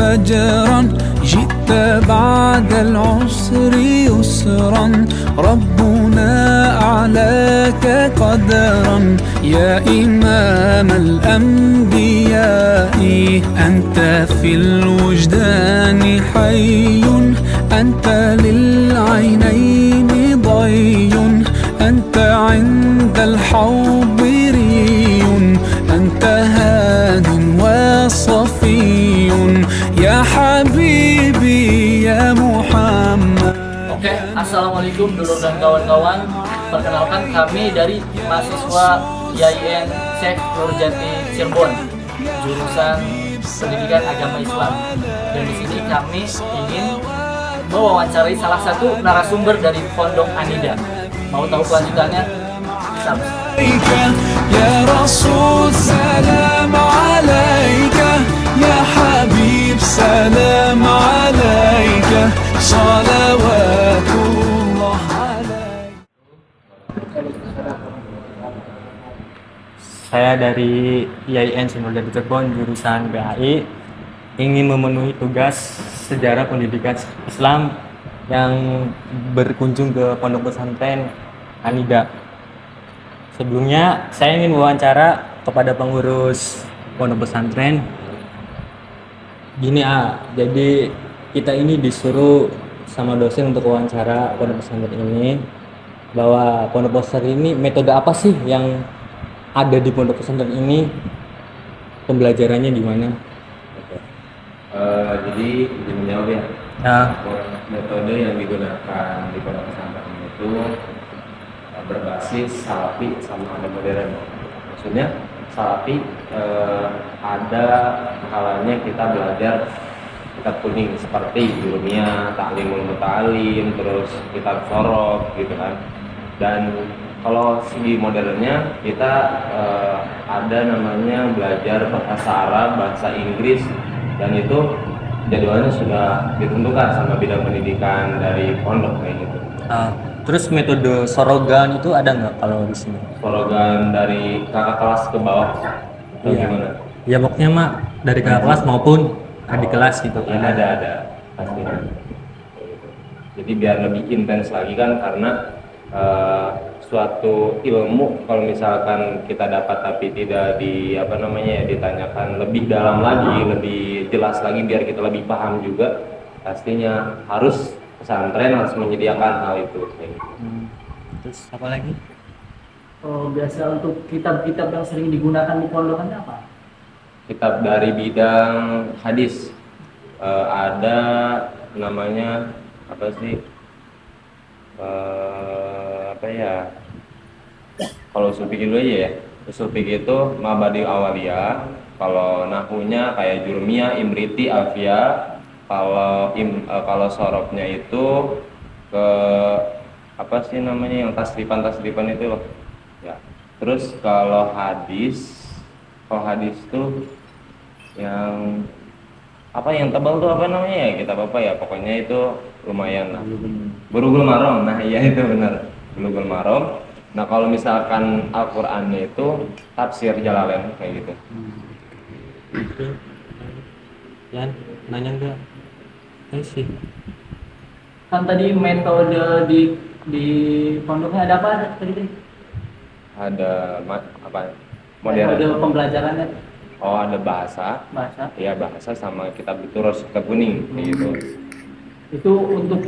فجرا جئت بعد العسر يسرا ربنا أعلاك قدرا يا إمام الأنبياء أنت في الوجدان حي أنت للعينين ضي أنت عند الحوض ري أنت هاد وصفي يا حبيبي يا محمد. Oke, assalamualaikum dulur dan kawan-kawan. Perkenalkan kami dari mahasiswa IAIN Syekh Nurjati Cirebon, jurusan Pendidikan Agama Islam. Dan di sini kami ingin mewawancarai salah satu narasumber dari Pondok Anida. Mau tahu kelanjutannya? Subscribe. يا رسول سلام عليك يا حبيب سلام عليك صلوات الله عليك. Saya dari IAIN Syekh Nurjati Cirebon, jurusan BHI, ingin memenuhi tugas sejarah pendidikan Islam yang berkunjung ke Pondok Pesantren Anida. Sebelumnya, saya ingin wawancara kepada pengurus Pondok Pesantren. Gini jadi kita ini disuruh sama dosen untuk wawancara Pondok Pesantren ini, bahwa Pondok Pesantren ini metode apa sih yang ada di Pondok Pesantren ini, pembelajarannya gimana? Jadi izin menjawab ya. Metode yang digunakan di Pondok Pesantren itu berbasis salafi sama ada modern. Maksudnya salafi ada kalanya kita belajar kitab kuning seperti Jurumiyah, Ta'limul Muta'alim, terus kitab Sorok gitu kan. Dan kalau segi modernnya kita ada namanya belajar bahasa Arab, bahasa Inggris, dan itu jadwalnya sudah ditentukan sama bidang pendidikan dari pondok kayak gitu. Terus metode sorogan itu ada nggak kalau di sini? Sorogan dari kakak kelas ke bawah atau gimana? Ya pokoknya mak dari kakak kelas maupun adik kelas gitu. Ya, ada pastinya. Jadi biar lebih intens lagi kan, karena suatu ilmu kalau misalkan kita dapat tapi tidak ditanyakan lebih dalam lagi, lebih jelas lagi biar kita lebih paham juga, pastinya harus pesantren harus menyediakan hal itu. Terus apa lagi? Biasa untuk kitab-kitab yang sering digunakan di pondokannya apa? Kitab dari bidang hadis, ada namanya apa sih? Kalau usul fikih dulu aja ya. Usul fikih itu Mabadi Awaliyah. Kalau nahwunya kayak Jurumiyah, Imriti, Alfiyah. Kalau sorofnya itu ke apa sih namanya yang tasrifan itu loh. Ya. Terus kalau hadis tuh yang apa yang tebal tuh apa namanya ya, kitab apa ya, pokoknya itu lumayan lah. Bulughul Maram. Nah iya itu benar, Bulughul Maram. Nah kalau misalkan Al-Qur'annya itu tafsir Jalalain kayak gitu. Yan, nanya enggak? Sih. Kan tadi metode di pondoknya ada apa tadi? Ada apa? Metode pembelajarannya. Oh ada bahasa. Iya bahasa sama kitab Durus kitab kuning kayak gitu. Itu untuk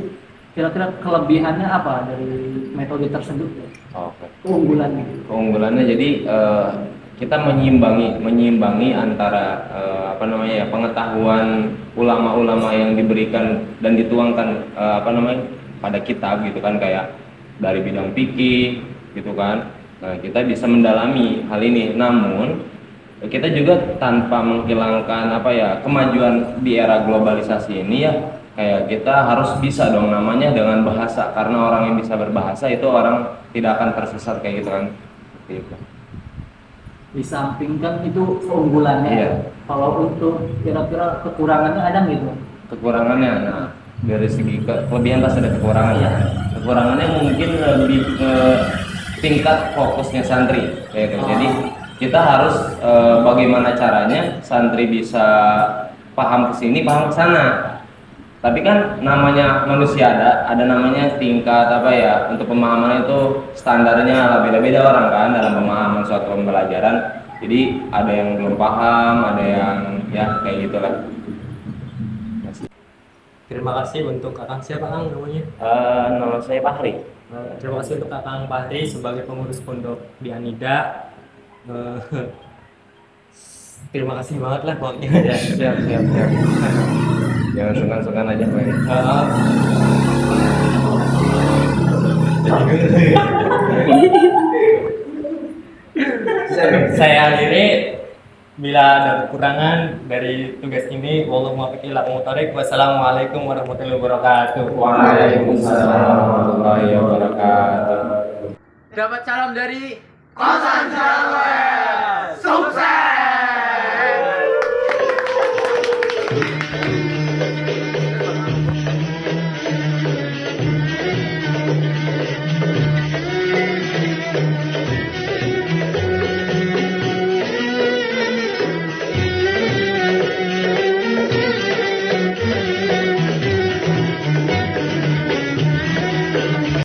kira-kira kelebihannya apa dari metode tersebut? Oke. Keunggulannya jadi kita menyimbangi antara pengetahuan ulama-ulama yang diberikan dan dituangkan pada kitab gitu kan, kayak dari bidang fikih gitu kan. Nah, kita bisa mendalami hal ini, namun kita juga tanpa menghilangkan kemajuan di era globalisasi ini ya, kayak kita harus bisa dong namanya dengan bahasa, karena orang yang bisa berbahasa itu orang tidak akan tersesat kayak gitu kan. Gitu. Di samping kan itu keunggulannya, iya. Kalau untuk kira-kira kekurangannya ada gitu? Kekurangannya, nah dari segi kelebihan pasti ada kekurangannya. Kekurangannya mungkin lebih ke tingkat fokusnya santri kayak gitu. Jadi kita harus bagaimana caranya santri bisa paham kesini paham kesana. Tapi kan namanya manusia ada namanya tingkat apa ya, untuk pemahaman itu standarnya beda-beda orang kan dalam pemahaman suatu pembelajaran. Jadi ada yang belum paham, ada yang ya kayak gitulah. Terima kasih untuk Kakang, siapa Kang namanya? Nama saya Fahri. Terima kasih untuk Kakang Fahri sebagai pengurus pondok di Anida. Terima kasih banget lah pokoknya. Ya, siap. Jangan sungkan-sungkan aja, Pak. Saya akhiri, bila ada kekurangan dari tugas ini, wallahu muwaffiq ila aqwamit thoriq. Wassalamualaikum warahmatullahi wabarakatuh. Waalaikumsalam warahmatullahi wabarakatuh. Dapat salam dari Kosan Sarawak. Sukses.